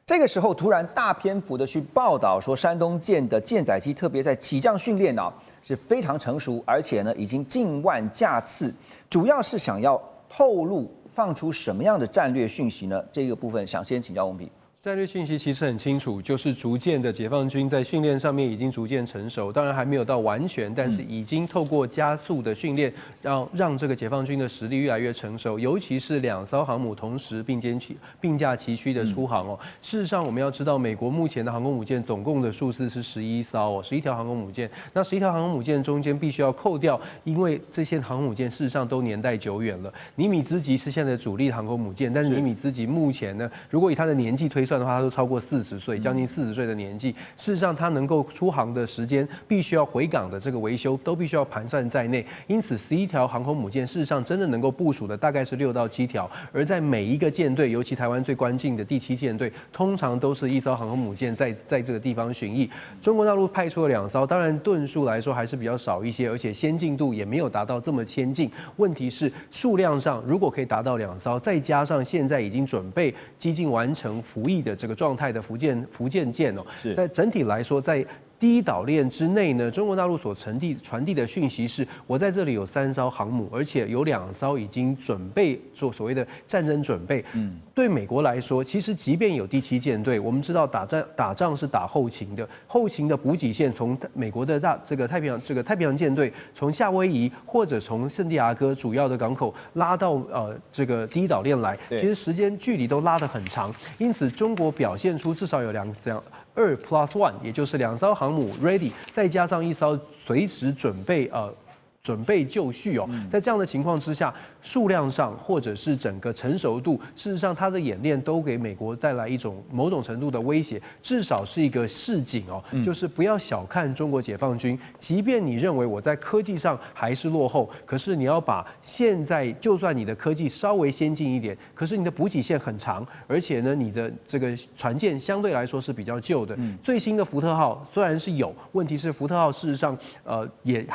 这个时候突然大篇幅的去报道说，山东舰的舰载机特别在起降训练是非常成熟，而且呢已经近万架次，主要是想要透露放出什么样的战略讯息呢？这个部分想先请教翁平。战略讯息其实很清楚，就是逐渐的解放军在训练上面已经逐渐成熟，当然还没有到完全，但是已经透过加速的训练，让这个解放军的实力越来越成熟，尤其是2艘航母同时并驾齐驱的出航哦。事实上，我们要知道，美国目前的航空母舰总共的数字是11艘哦，11条航空母舰。那11条航空母舰中间必须要扣掉，因为这些航空母舰事实上都年代久远了。尼米兹级是现在的主力航空母舰，但是尼米兹级目前呢，如果以它的年纪推算的话，它都超过40岁，将近40岁的年纪。事实上，它能够出航的时间，必须要回港的这个维修，都必须要盘算在内。因此，11条航空母舰事实上真的能够部署的大概是6到7条，而在每一个舰队，尤其台湾最关键的第7舰队，通常都是1艘航空母舰在这个地方巡弋。中国大陆派出了2艘，当然吨数来说还是比较少一些，而且先进度也没有达到这么先进。问题是数量上，如果可以达到2艘，再加上现在已经准备接近完成服役的这个状态的福建舰哦，在整体来说，在第一岛链之内呢，中国大陆所传递的讯息是，我在这里有3艘航母，而且有2艘已经准备做所谓的战争准备。对美国来说，其实即便有第7舰队，我们知道打仗是打后勤的，后勤的补给线从美国的太平洋舰队从夏威夷或者从圣地亚哥主要的港口拉到这个第一岛链来，其实时间距离都拉得很长，因此中国表现出至少有2+1，也就是2艘航母 ready， 再加上1艘随时准备就绪哦，在这样的情况之下，数量上或者是整个成熟度，事实上它的演练都给美国带来一种某种程度的威胁，至少是一个示警哦，就是不要小看中国解放军，即便你认为我在科技上还是落后，可是你要把现在就算你的科技稍微先进一点，可是你的补给线很长，而且呢你的这个船舰相对来说是比较旧的。最新的福特号虽然是有，问题是福特号事实上也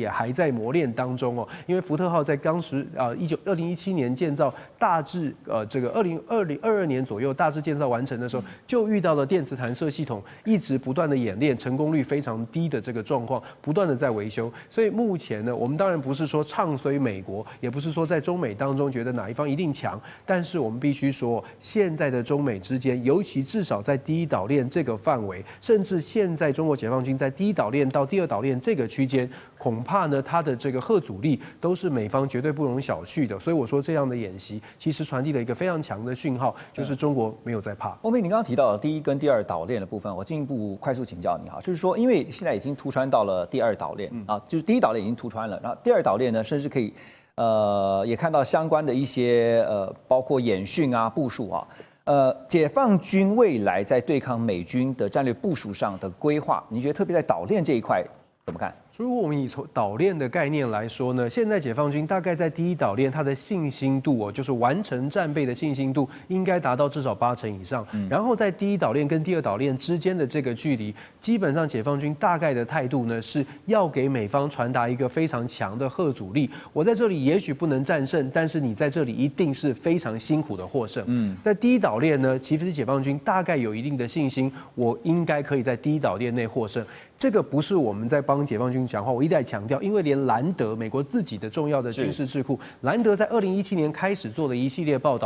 还在磨练当中哦，因为福特号在当时2017年建造，大致这个2022年左右大致建造完成的时候，就遇到了电磁弹射系统一直不断的演练，成功率非常低的这个状况，不断的在维修。所以目前呢，我们当然不是说唱衰美国，也不是说在中美当中觉得哪一方一定强，但是我们必须说，现在的中美之间，尤其至少在第一岛链这个范围，甚至现在中国解放军在第一岛链到第2岛链这个区间，恐怕呢它的这个核阻力都是美方绝对不容小觑的。所以我说这样的演习其实传递了一个非常强的讯号，就是中国没有在怕。欧美，你刚刚提到的第1跟第2岛链的部分，我进一步快速请教你哈，就是说，因为现在已经突穿到了第2岛链啊，就是第1岛链已经突穿了，然后第2岛链呢，甚至可以也看到相关的一些包括演训啊、部署啊。解放军未来在对抗美军的战略部署上的规划，你觉得特别在岛链这一块怎么看？如果我们以从岛链的概念来说呢，现在解放军大概在第一岛链它的信心度哦，就是完成战备的信心度应该达到至少80%以上。然后在第一岛链跟第2岛链之间的这个距离，基本上解放军大概的态度呢是要给美方传达一个非常强的核阻力。我在这里也许不能战胜，但是你在这里一定是非常辛苦的获胜。在第一岛链呢，其实解放军大概有一定的信心，我应该可以在第一岛链内获胜。这个不是我们在帮解放军讲话，我一再强调，因为连兰德美国自己的重要的军事智库兰德在2017年开始做的一系列报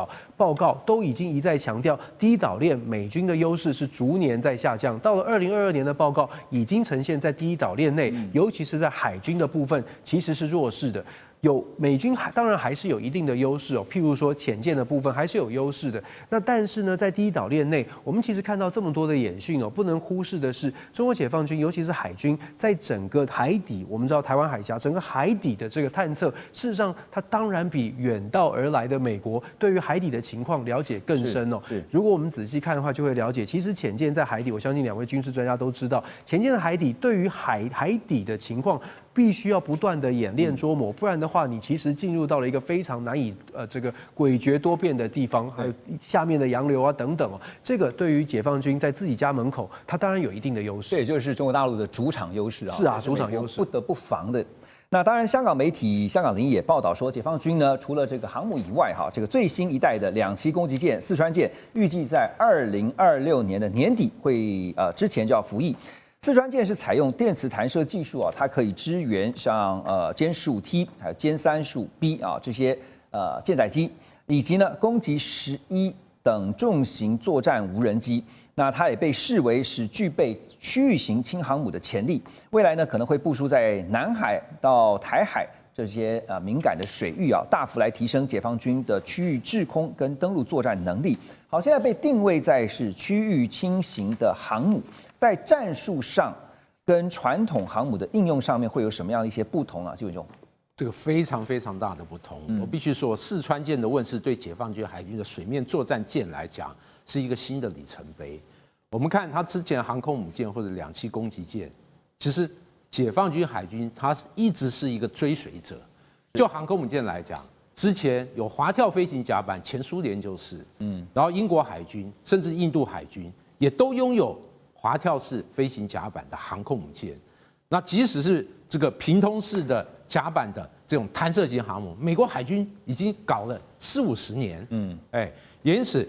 告，都已经一再强调，第一岛链美军的优势是逐年在下降，到了2022年的报告已经呈现在第一岛链内，尤其是在海军的部分其实是弱势的。有美军当然还是有一定的优势哦，譬如说潜舰的部分还是有优势的。那但是呢，在第一岛链内，我们其实看到这么多的演训哦，不能忽视的是，中国解放军尤其是海军在整个海底，我们知道台湾海峡整个海底的这个探测，事实上它当然比远道而来的美国对于海底的情况了解更深哦。如果我们仔细看的话，就会了解，其实潜舰在海底，我相信2位军事专家都知道，潜舰的海底对于海底的情况，必须要不断的演练琢磨，不然的话，你其实进入到了一个非常难以这个诡谲多变的地方，还有下面的洋流啊等等哦。这个对于解放军在自己家门口，它当然有一定的优势。这也就是中国大陆的主场优势啊。是啊，主场优势不得不防的。那当然，香港媒体香港0也报道说，解放军呢除了这个航母以外，这个最新一代的2栖攻击舰四川舰，预计在2026年的年底会之前就要服役。四川舰是采用电磁弹射技术啊，它可以支援像歼15T 还有歼35B 啊这些舰载机，以及呢攻击11等重型作战无人机。那它也被视为是具备区域型轻航母的潜力，未来呢可能会部署在南海到台海这些敏感的水域啊，大幅来提升解放军的区域制空跟登陆作战能力。好，现在被定位在是区域轻型的航母，在战术上跟传统航母的应用上面会有什么样的一些不同啊？纪文兄，这个非常非常大的不同。我必须说，四川舰的问世对解放军海军的水面作战舰来讲是一个新的里程碑。我们看它之前航空母舰或者2栖攻击舰，其实解放军海军它一直是一个追随者。就航空母舰来讲，之前有滑跳飞行甲板，前苏联就是，然后英国海军甚至印度海军也都拥有滑跳式飞行甲板的航空母舰。那即使是这个平通式的甲板的这种弹射型航母，美国海军已经搞了40-50年，也因此。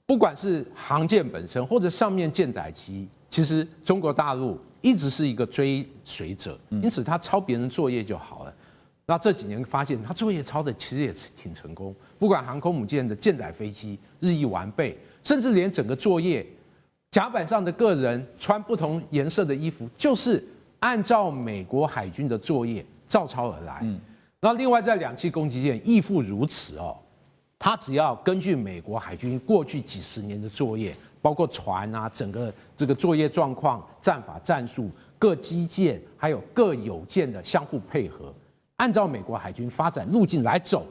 不管是航舰本身，或者上面舰载机，其实中国大陆一直是一个追随者，因此他抄别人作业就好了。那这几年发现，他作业抄的其实也挺成功。不管航空母舰的舰载飞机日益完备，甚至连整个作业甲板上的个人穿不同颜色的衣服，就是按照美国海军的作业照抄而来。那另外在2栖攻击舰亦复如此哦。他只要根据美国海军过去几十年的作业，包括船啊，整个这个作业状况、战法、战术、各基建还有各有舰的相互配合，按照美国海军发展路径来走，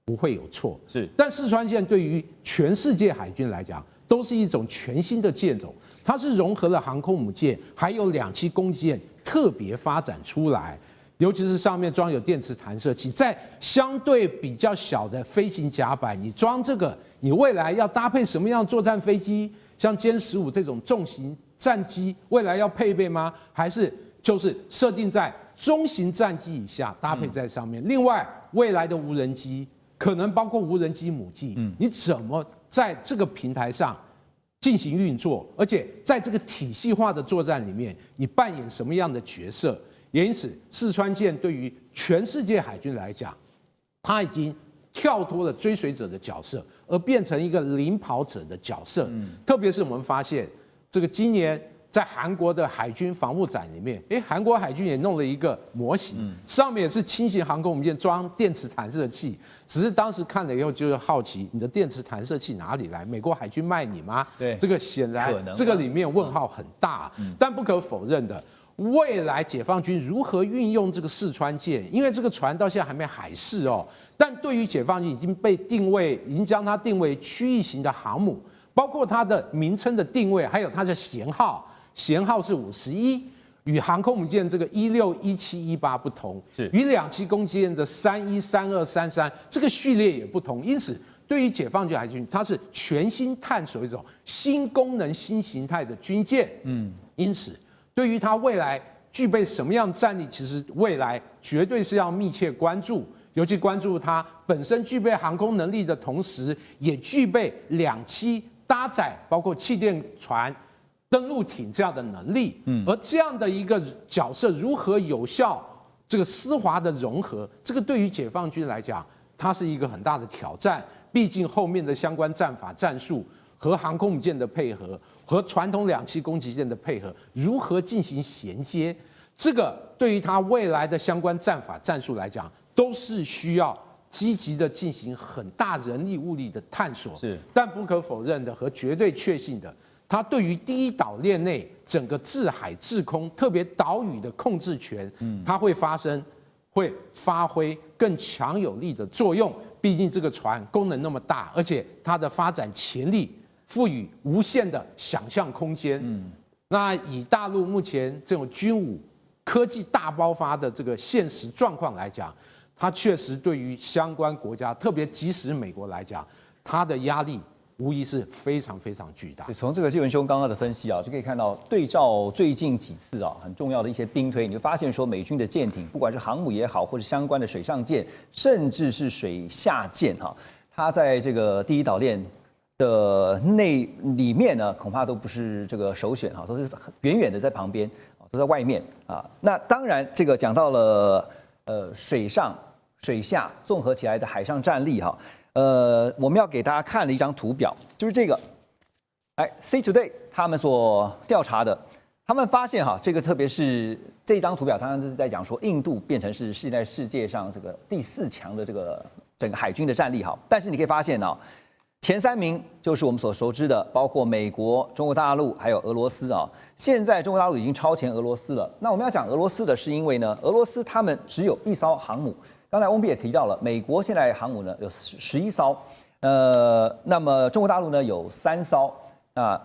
不会有错。是，但四川舰对于全世界海军来讲，都是一种全新的舰种，它是融合了航空母舰还有2栖攻击舰特别发展出来。尤其是上面装有电磁弹射器，在相对比较小的飞行甲板，你装这个，你未来要搭配什么样的作战飞机？像歼15这种重型战机，未来要配备吗？还是就是设定在中型战机以下搭配在上面？另外，未来的无人机可能包括无人机母机，你怎么在这个平台上进行运作？而且在这个体系化的作战里面，你扮演什么样的角色？也因此，四川舰对于全世界海军来讲，它已经跳脱了追随者的角色，而变成一个领跑者的角色。特别是我们发现，这个今年在韩国的海军防务展里面，韩国海军也弄了一个模型，上面也是轻型航空母舰装电磁弹射器。只是当时看了以后，就是好奇，你的电磁弹射器哪里来？美国海军卖你吗？对，这个显然这个里面问号很大。但不可否认的。未来解放军如何运用这个四川舰？因为这个船到现在还没海试哦，但对于解放军已经被定位，已经将它定为区域型的航母，包括它的名称的定位，还有它的舷号，舷号是51，与航空母舰这个16、17、18不同，与2栖攻击舰的31、32、33这个序列也不同，因此。对于解放军海军，它是全新探索一种新功能、新形态的军舰，因此。对于它未来具备什么样的战力，其实未来绝对是要密切关注，尤其关注它本身具备航空能力的同时，也具备2栖搭载包括气垫船、登陆艇这样的能力。而这样的一个角色如何有效这个丝滑的融合，这个对于解放军来讲，它是一个很大的挑战。毕竟后面的相关战法、战术和航空母舰的配合。和传统2栖攻击舰的配合如何进行衔接？这个对于它未来的相关战法战术来讲，都是需要积极的进行很大人力物力的探索。但不可否认的和绝对确信的，它对于第一岛链内整个制海制空，特别岛屿的控制权，它会发挥更强有力的作用。毕竟这个船功能那么大，而且它的发展潜力。赋予无限的想象空间。那以大陆目前这种军武科技大爆发的这个现实状况来讲，它确实对于相关国家，特别即使美国来讲，它的压力无疑是非常非常巨大。从这个纪文兄刚刚的分析啊，就可以看到，对照最近几次啊很重要的一些兵推，你就发现说，美军的舰艇，不管是航母也好，或者相关的水上舰，甚至是水下舰哈，它在这个第一岛链。的里面呢，恐怕都不是这个首选哈，都是远远的在旁边，都在外面啊。那当然，这个讲到了水上、水下综合起来的海上战力哈，我们要给大家看的一张图表，就是这个。C Today 他们所调查的，他们发现哈，这个特别是这张图表，当然就是在讲说印度变成是现在世界上这个第4强的这个整个海军的战力哈。但是你可以发现啊，前3名就是我们所熟知的，包括美国、中国大陆还有俄罗斯啊。现在中国大陆已经超前俄罗斯了。那我们要讲俄罗斯的是因为呢，俄罗斯他们只有1艘航母。刚才翁比也提到了，美国现在航母呢有11艘，那么中国大陆呢有3艘。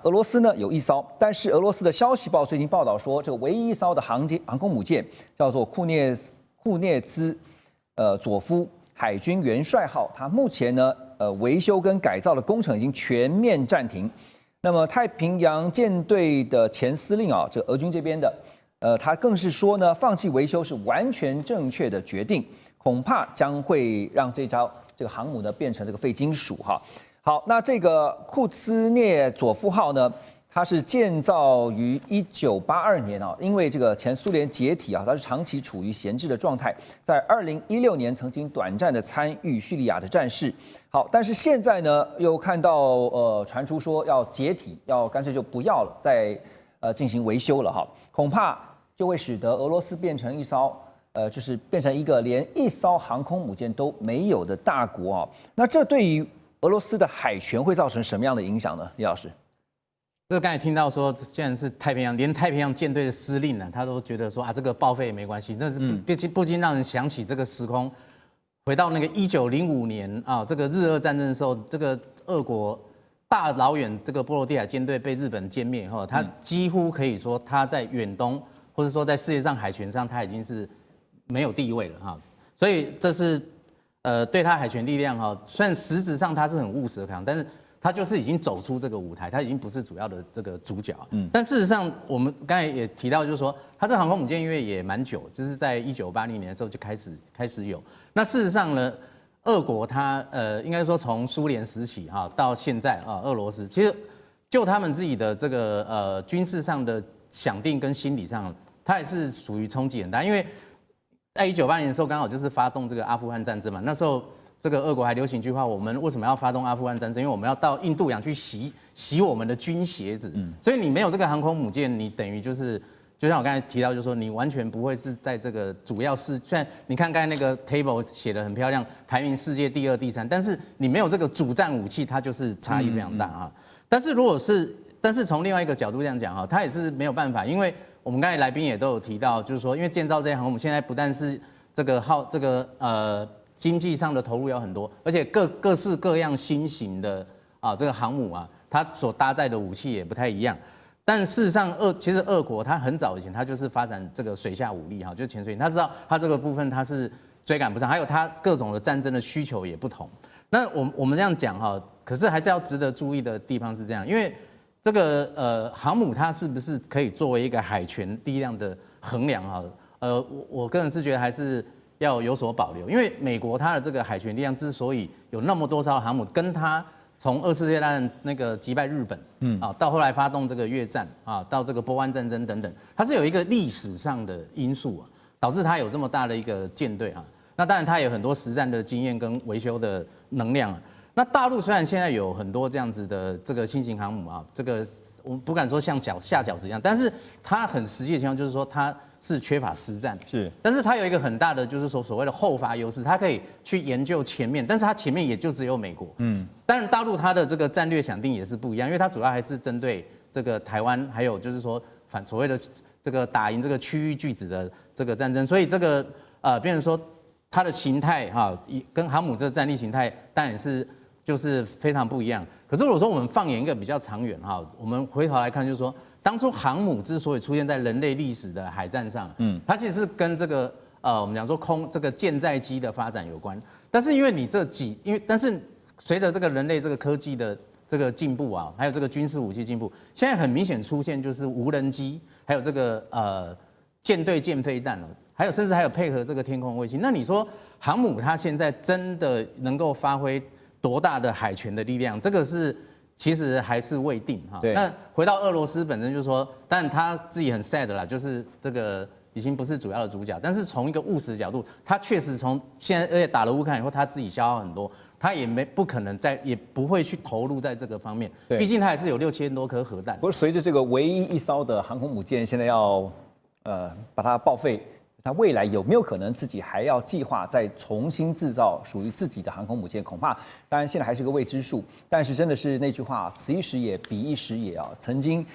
俄罗斯呢有1艘，但是俄罗斯的消息报最近报道说，这个唯一1艘的航空母舰叫做库涅兹佐夫海军元帅号，它目前呢维修跟改造的工程已经全面暂停。那么太平洋舰队的前司令啊，这俄军这边的，他更是说呢，放弃维修是完全正确的决定，恐怕将会让这个航母呢变成这个废金属哈。好，那这个库兹涅佐夫号呢，它是建造于1982年啊，因为这个前苏联解体啊，它是长期处于闲置的状态，在2016年曾经短暂的参与叙利亚的战事。好，但是现在呢，又看到传出说要解体，要干脆就不要了，再进行维修了哈，恐怕就会使得俄罗斯变成一艘就是变成一个连1艘航空母舰都没有的大国啊。那这对于俄罗斯的海权会造成什么样的影响呢？李老师，这个刚才听到说，现在是太平洋，连太平洋舰队的司令呢，他都觉得说这个报废也没关系，那是不禁让人想起这个时空，回到那个1905年啊，这个日俄战争的时候，这个俄国大老远这个波罗的海舰队被日本歼灭以后，他几乎可以说他在远东或者说在世界上海权上，他已经是没有地位了哈，所以这是。对他海权力量哈，虽然实质上他是很务实的考量，但是他就是已经走出这个舞台，他已经不是主要的这个主角。但事实上，我们刚才也提到，就是说，他这航空母舰因为也蛮久，就是在1980年的时候就开始有。那事实上呢，俄国它应该说从苏联时期哈到现在啊，俄罗斯其实就他们自己的这个军事上的想定跟心理上，它也是属于冲击很大，因为。在1980年的时候，刚好就是发动这个阿富汗战争嘛。那时候，这个俄国还流行一句话：我们为什么要发动阿富汗战争？因为我们要到印度洋去洗我们的军鞋子。所以你没有这个航空母舰，你等于就是，就像我刚才提到，就是说你完全不会是在这个主要是，虽然你看刚才那个 table 写得很漂亮，排名世界第2、第3，但是你没有这个主战武器，它就是差异非常大啊。但是从另外一个角度这样讲哈，它也是没有办法，因为。我们刚才来宾也都有提到，就是说，因为建造这些航空母，现在不但是这个经济上的投入要很多，而且各式各样新型的这个航母啊，它所搭载的武器也不太一样。但事实上，其实俄国它很早以前它就是发展这个水下武力哈，就是潜水艇，它知道它这个部分它是追赶不上，还有它各种的战争的需求也不同。那我们这样讲哈，可是还是要值得注意的地方是这样，因为。这个航母它是不是可以作为一个海权力量的衡量哈？我个人是觉得还是要有所保留，因为美国它的这个海权力量之所以有那么多艘航母，跟它从2次世界大战那个击败日本，到后来发动这个越战到这个波湾战争等等，它是有一个历史上的因素啊，导致它有这么大的一个舰队啊。那当然它有很多实战的经验跟维修的能量啊。那大陆虽然现在有很多这样子的这个新型航母啊，这个我们不敢说像下饺子一样，但是它很实际的情况就是说它是缺乏实战，是，但是它有一个很大的就是说所谓的后发优势，它可以去研究前面，但是它前面也就只有美国，当然大陆它的这个战略想定也是不一样，因为它主要还是针对这个台湾，还有就是说所谓的这个打赢这个区域拒止的这个战争，所以这个变成说它的形态哈，跟航母这个战力形态当然是。就是非常不一样。可是如果说我们放眼一个比较长远哈，我们回头来看，就是说当初航母之所以出现在人类历史的海战上，它其实是跟这个我们讲说这个舰载机的发展有关。但是因为但是随着这个人类这个科技的这个进步啊，还有这个军事武器进步，现在很明显出现就是无人机，还有这个舰对舰飞弹了，还有甚至还有配合这个天空卫星。那你说航母它现在真的能够发挥？多大的海权的力量，这个是其实还是未定哈。那回到俄罗斯本身，就是说，但他自己很 sad 啦，就是这个已经不是主要的主角。但是从一个务实的角度，他确实从现在而且打了乌克兰以后，他自己消耗很多。他也不可能也不会去投入在这个方面。对毕竟他还是有6000多颗核弹。不过随着这个唯一一艘的航空母舰现在要把它报废，它未来有没有可能自己还要计划再重新制造属于自己的航空母舰？恐怕当然现在还是个未知数。但是真的是那句话，此一时也，彼一时也啊。曾经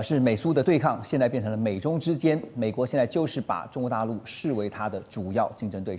是美苏的对抗，现在变成了美中之间。美国现在就是把中国大陆视为它的主要竞争对手。